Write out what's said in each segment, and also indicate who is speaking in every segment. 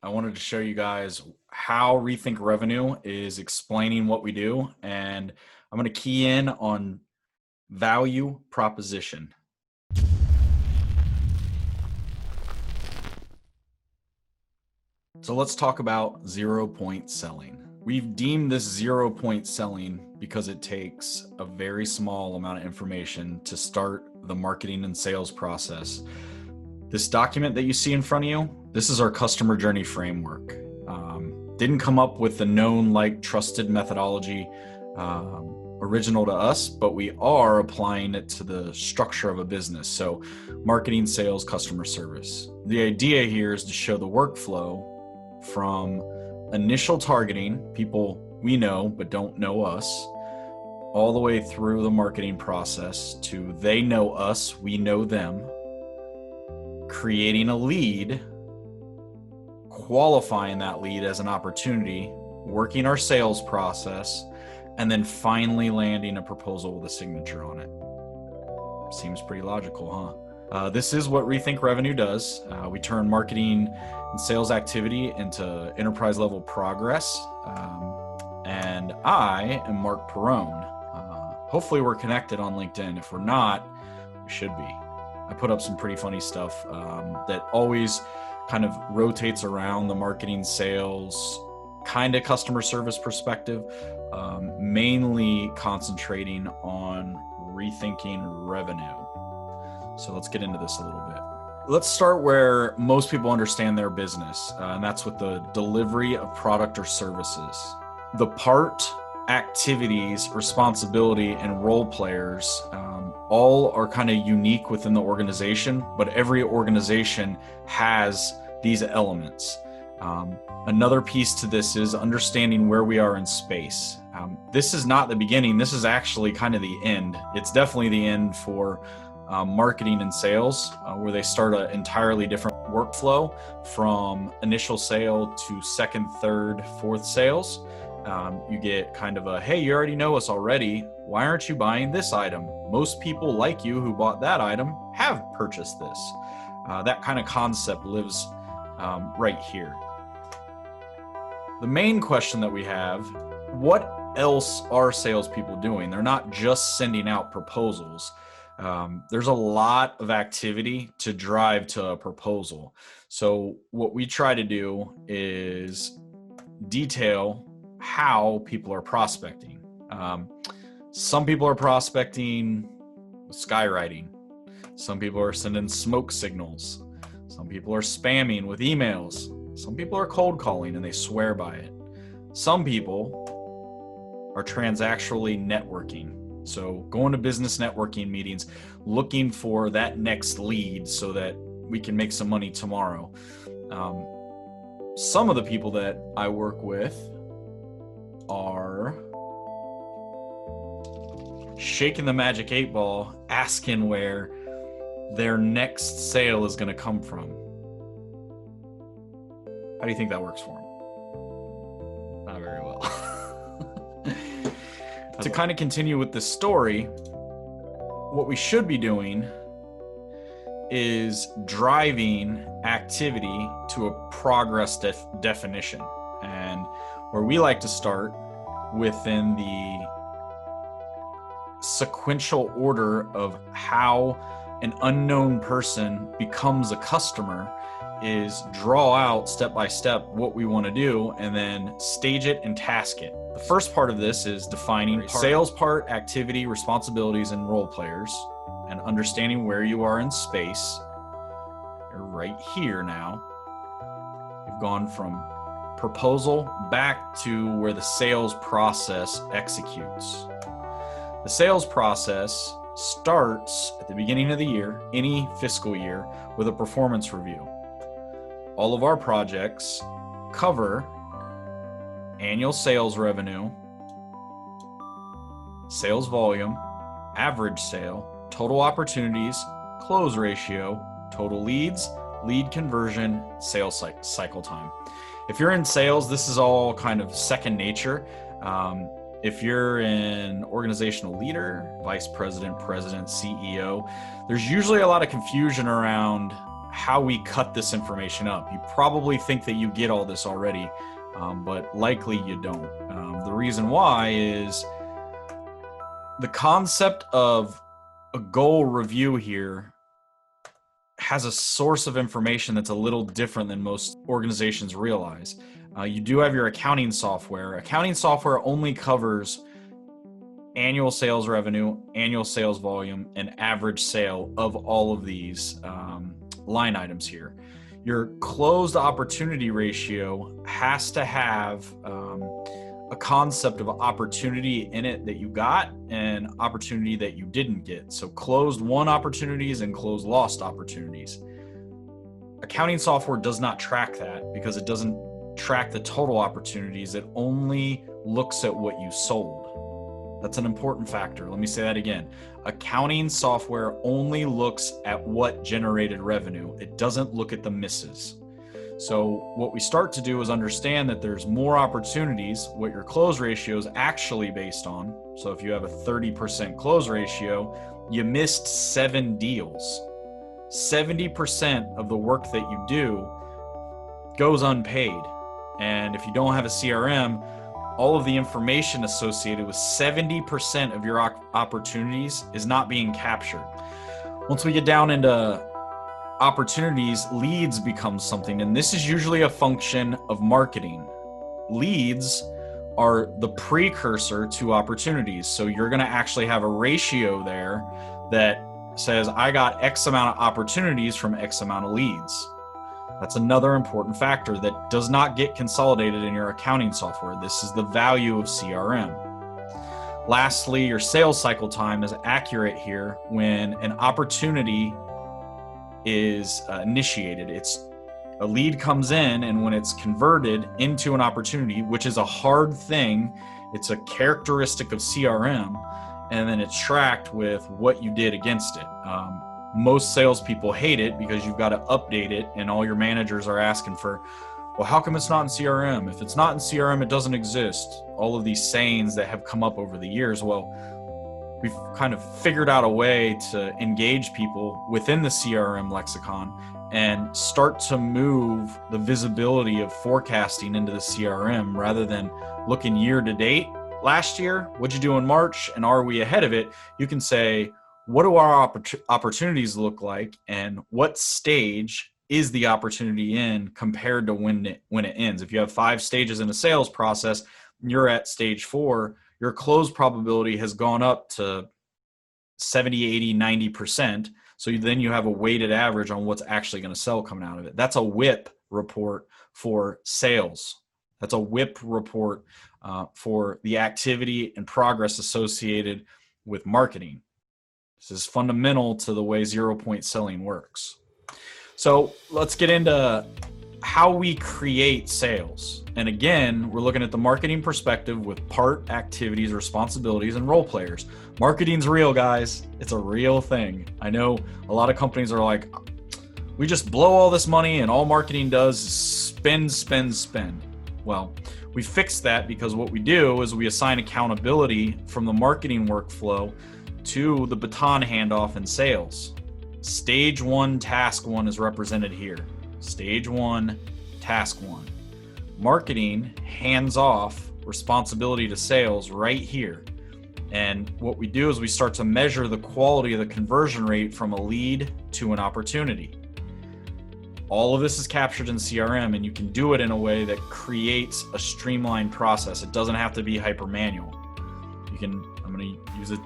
Speaker 1: I wanted to show you guys how Rethink Revenue is explaining what we do, and I'm going to key in on value proposition. So let's talk about 0-point selling. We've deemed this 0-point selling because it takes a very small amount of information to start the marketing and sales process. This document that you see in front of you, this is our customer journey framework. Didn't come up with the known, like, trusted methodology original to us, but we are applying it to the structure of a business. So marketing, sales, customer service. The idea here is to show the workflow from initial targeting, people we know but don't know us, all the way through the marketing process to they know us, we know them, creating a lead, qualifying that lead as an opportunity, working our sales process, and then finally landing a proposal with a signature on it. Seems pretty logical, huh? This is what Rethink Revenue does. We turn marketing and sales activity into enterprise level progress. And I am Mark Perrone. Hopefully we're connected on LinkedIn. If we're not, we should be. I put up some pretty funny stuff that always kind of rotates around the marketing, sales, kind of customer service perspective, mainly concentrating on rethinking revenue. So let's get into this a little bit. Let's start where most people understand their business, and that's with the delivery of product or services. The part, activities, responsibility, and role players all are kind of unique within the organization, but every organization has these elements. Another piece to this is understanding where we are in space. This is not the beginning. This is actually kind of the end. It's definitely the end for marketing and sales, where they start an entirely different workflow from initial sale to second, third, fourth sales. You get kind of a, hey, you already know us already. Why aren't you buying this item? Most people like you who bought that item have purchased this. That kind of concept lives right here. The main question that we have, what else are salespeople doing? They're not just sending out proposals. There's a lot of activity to drive to a proposal. So what we try to do is detail how people are prospecting. Some people are prospecting with skywriting. Some people are sending smoke signals. Some people are spamming with emails. Some people are cold calling and they swear by it. Some people are transactionally networking. So going to business networking meetings, looking for that next lead so that we can make some money tomorrow. Some of the people that I work with are shaking the magic 8 ball, asking where their next sale is going to come from. How do you think that works for them? Not very well. To kind of continue with this story, what we should be doing is driving activity to a progress definition. And where we like to start within the sequential order of how an unknown person becomes a customer is draw out step by step what we want to do and then stage it and task it. The first part of this is defining sales part, activity, responsibilities, and role players, and understanding where you are in space. You're right here now. You've gone from proposal back to where the sales process executes. The sales process starts at the beginning of the year, any fiscal year, with a performance review. All of our projects cover annual sales revenue, sales volume, average sale, total opportunities, close ratio, total leads, lead conversion, sales cycle time. If you're in sales, this is all kind of second nature. If you're an organizational leader, vice president, president, CEO, there's usually a lot of confusion around how we cut this information up. You probably think that you get all this already, but likely you don't. The reason why is the concept of a goal review here has a source of information that's a little different than most organizations realize. You do have your accounting software. Accounting software only covers annual sales revenue, annual sales volume, and average sale of all of these line items here. Your closed opportunity ratio has to have a concept of opportunity in it that you got and opportunity that you didn't get. So closed won opportunities and closed lost opportunities. Accounting software does not track that because it doesn't track the total opportunities. It only looks at what you sold. That's an important factor. Let me say that again. Accounting software only looks at what generated revenue. It doesn't look at the misses. So what we start to do is understand that there's more opportunities, what your close ratio is actually based on. So if you have a 30% close ratio, you missed 7 deals. 70% of the work that you do goes unpaid. And if you don't have a CRM, all of the information associated with 70% of your opportunities is not being captured. Once we get down into opportunities, leads become something, and this is usually a function of marketing. Leads are the precursor to opportunities. So you're going to actually have a ratio there that says, I got X amount of opportunities from X amount of leads. That's another important factor that does not get consolidated in your accounting software. This is the value of CRM. Lastly, your sales cycle time is accurate here when an opportunity is initiated. It's a lead comes in, and when it's converted into an opportunity, which is a hard thing, it's a characteristic of CRM, and then it's tracked with what you did against it. Most salespeople hate it because you've got to update it, and all your managers are asking for, well, how come it's not in CRM? If it's not in CRM, it doesn't exist. All of these sayings that have come up over the years. Well, we've kind of figured out a way to engage people within the CRM lexicon and start to move the visibility of forecasting into the CRM rather than looking year to date. Last year, what'd you do in March, and are we ahead of it? You can say, what do our opportunities look like, and what stage is the opportunity in compared to when it ends? If you have 5 stages in a sales process, you're at stage 4, your close probability has gone up to 70, 80, 90%. So then you have a weighted average on what's actually going to sell coming out of it. That's a WIP report for sales. That's a WIP report for the activity and progress associated with marketing. This is fundamental to the way 0-point selling works. So let's get into how we create sales. And again, we're looking at the marketing perspective with part, activities, responsibilities, and role players. Marketing's real, guys. It's a real thing. I know a lot of companies are like, we just blow all this money and all marketing does is spend, spend, spend. Well, we fixed that because what we do is we assign accountability from the marketing workflow to the baton handoff in sales. Stage 1, task 1 is represented here. Stage 1, task 1. Marketing hands off responsibility to sales right here. And what we do is we start to measure the quality of the conversion rate from a lead to an opportunity. All of this is captured in CRM, and you can do it in a way that creates a streamlined process. It doesn't have to be hyper manual. I'm going to use it.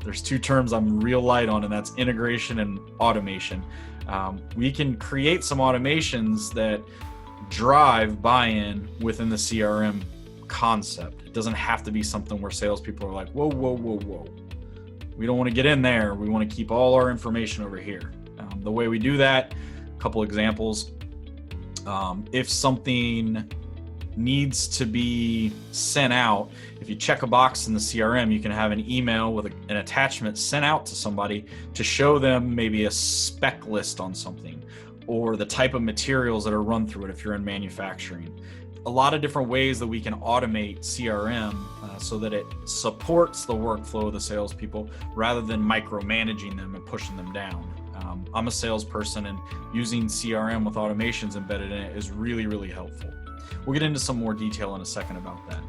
Speaker 1: There's 2 terms I'm real light on, and that's integration and automation. We can create some automations that drive buy-in within the CRM concept. It doesn't have to be something where salespeople are like, whoa, whoa, whoa, whoa. We don't want to get in there. We want to keep all our information over here. The way we do that, a couple examples. If something needs to be sent out, if you check a box in the CRM, you can have an email with an attachment sent out to somebody to show them maybe a spec list on something or the type of materials that are run through it if you're in manufacturing. A lot of different ways that we can automate CRM so that it supports the workflow of the salespeople rather than micromanaging them and pushing them down. I'm a salesperson, and using CRM with automations embedded in it is really, really helpful. We'll get into some more detail in a second about that.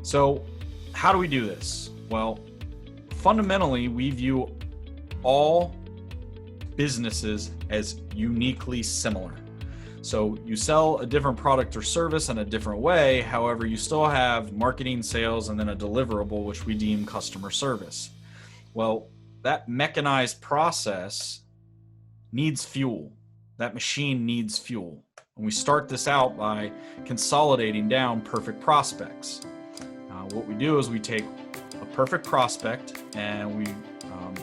Speaker 1: So how do we do this? Well, fundamentally, we view all businesses as uniquely similar. So you sell a different product or service in a different way. However, you still have marketing, sales, and then a deliverable, which we deem customer service. Well, that mechanized process needs fuel. That machine needs fuel. And we start this out by consolidating down perfect prospects. What we do is we take a perfect prospect and we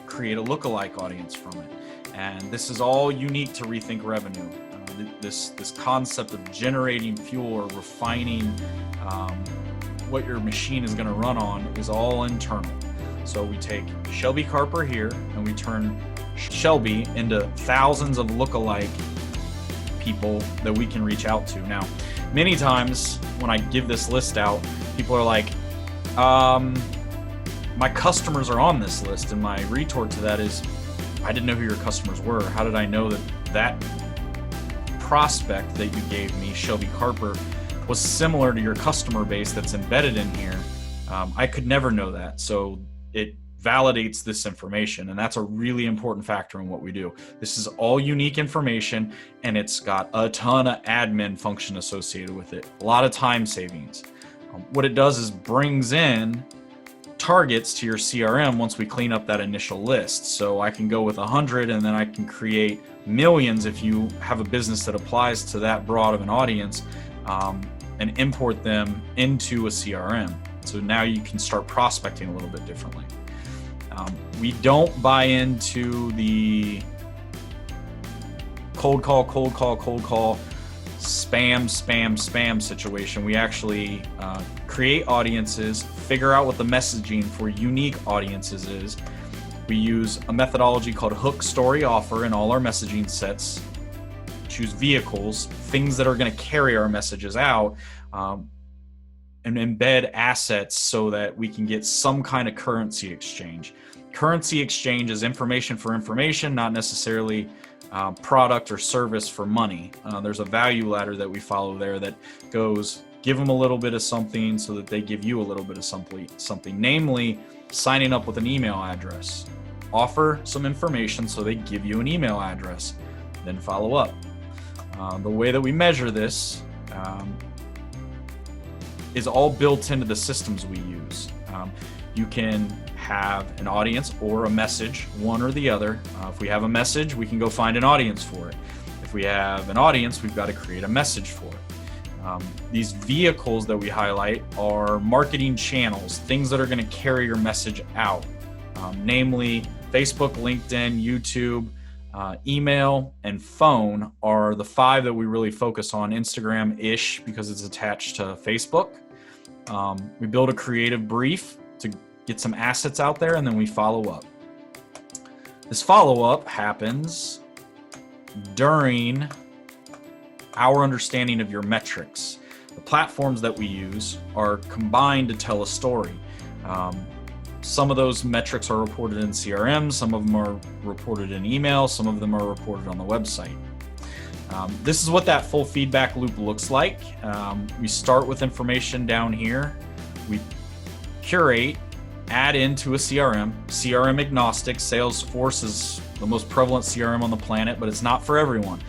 Speaker 1: create a lookalike audience from it. And this is all unique to Rethink Revenue. This concept of generating fuel or refining what your machine is going to run on is all internal. So we take Shelby Carper here and we turn Shelby into thousands of lookalike people that we can reach out to. Now, many times when I give this list out, people are like, my customers are on this list, and my retort to that is, I didn't know who your customers were. How did I know that prospect that you gave me, Shelby Carper, was similar to your customer base that's embedded in here? I could never know that. So it validates this information, and that's a really important factor in what we do. This is all unique information, and it's got a ton of admin function associated with it, a lot of time savings. What it does is brings in targets to your CRM once we clean up that initial list. So I can go with 100, and then I can create millions if you have a business that applies to that broad of an audience, and import them into a CRM. So now you can start prospecting a little bit differently. We don't buy into the cold call, spam situation. We actually create audiences, figure out what the messaging for unique audiences is. We use a methodology called hook, story, offer in all our messaging sets. Choose vehicles, things that are going to carry our messages out, and embed assets so that we can get some kind of currency exchange. Currency exchange is information for information, not necessarily product or service for money. There's a value ladder that we follow there that goes, give them a little bit of something so that they give you a little bit of something, namely signing up with an email address. Offer some information so they give you an email address, then follow up. The way that we measure this is all built into the systems we use. You can have an audience or a message, one or the other. If we have a message, we can go find an audience for it. If we have an audience, we've got to create a message for it. These vehicles that we highlight are marketing channels, things that are going to carry your message out, namely Facebook, LinkedIn, YouTube, email, and phone are the 5 that we really focus on. Instagram-ish because it's attached to Facebook. We build a creative brief to get some assets out there, and then we follow up. This follow-up happens during our understanding of your metrics. The platforms that we use are combined to tell a story. Some of those metrics are reported in CRM, some of them are reported in email, some of them are reported on the website. This is what that full feedback loop looks like. We start with information down here. We curate, add into a CRM. CRM agnostic. Salesforce is the most prevalent CRM on the planet, but it's not for everyone.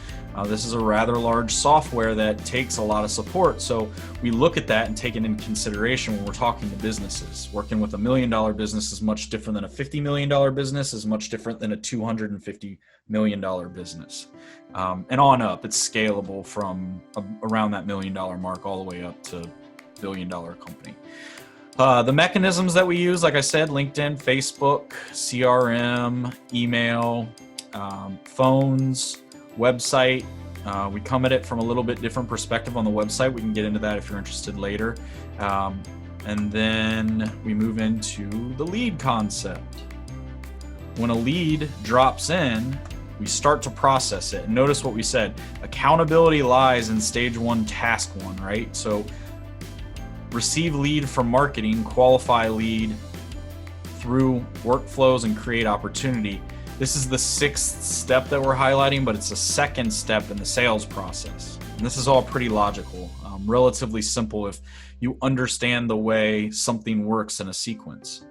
Speaker 1: This is a rather large software that takes a lot of support. So we look at that and take it into consideration when we're talking to businesses. Working with $1 million business is much different than a $50 million business, is much different than a $250 million business. And on up, it's scalable from around that $1 million mark all the way up to $1 billion company. The mechanisms that we use, like I said, LinkedIn, Facebook, CRM, email, phones, website. We come at it from a little bit different perspective on the website. We can get into that if you're interested later. And then we move into the lead concept. When a lead drops in, we start to process it. And notice what we said. Accountability lies in stage 1, task 1, right? So receive lead from marketing, qualify lead through workflows, and create opportunity. This is the 6th step that we're highlighting, but it's the 2nd step in the sales process. And this is all pretty logical, relatively simple if you understand the way something works in a sequence.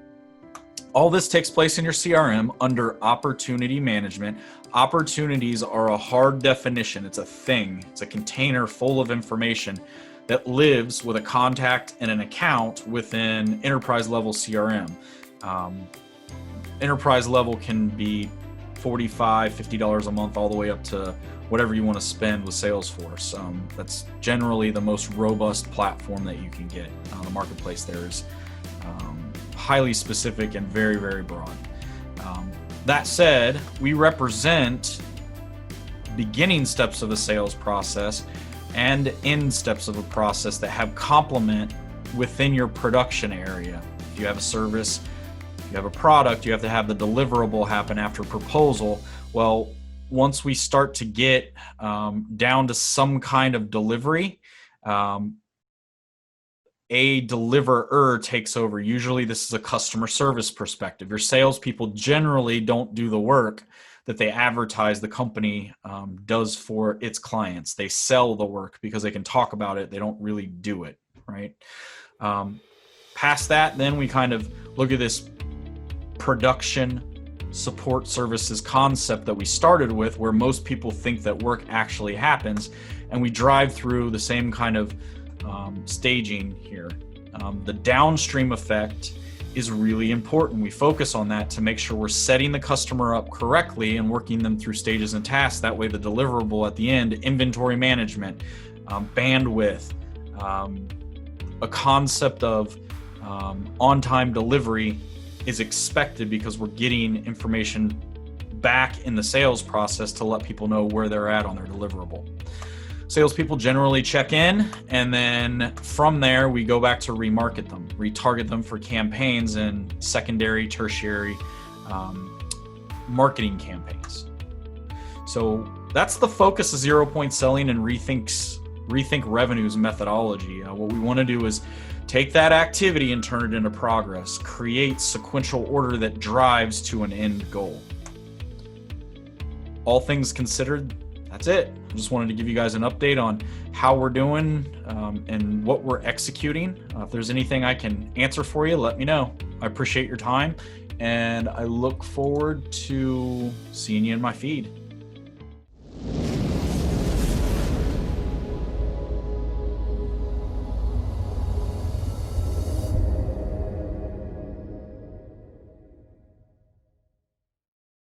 Speaker 1: All this takes place in your CRM under opportunity management. Opportunities are a hard definition. It's a thing. It's a container full of information that lives with a contact and an account within enterprise level CRM. Enterprise level can be $45, $50 a month, all the way up to whatever you want to spend with Salesforce. That's generally the most robust platform that you can get. The marketplace there is highly specific and very, very broad. That said, we represent beginning steps of a sales process and end steps of a process that have complement within your production area. If you have a service, if you have a product, you have to have the deliverable happen after proposal. Well, once we start to get down to some kind of delivery, a deliverer takes over. Usually this is a customer service perspective. Your salespeople generally don't do the work that they advertise the company does for its clients. They sell the work because they can talk about it. They don't really do it, right? Past that, then we kind of look at this production support services concept that we started with, where most people think that work actually happens, and we drive through the same kind of staging here. The downstream effect is really important. We focus on that to make sure we're setting the customer up correctly and working them through stages and tasks. That way the deliverable at the end, inventory management, bandwidth, a concept of on-time delivery is expected, because we're getting information back in the sales process to let people know where they're at on their deliverable. Salespeople generally check in, and then from there we go back to remarket them, retarget them for campaigns and secondary, tertiary marketing campaigns. So that's the focus of 0-point selling and Rethink Revenue's methodology. What we want to do is take that activity and turn it into progress, create sequential order that drives to an end goal. All things considered, that's it. I just wanted to give you guys an update on how we're doing and what we're executing. If there's anything I can answer for you, let me know. I appreciate your time, and I look forward to seeing you in my feed.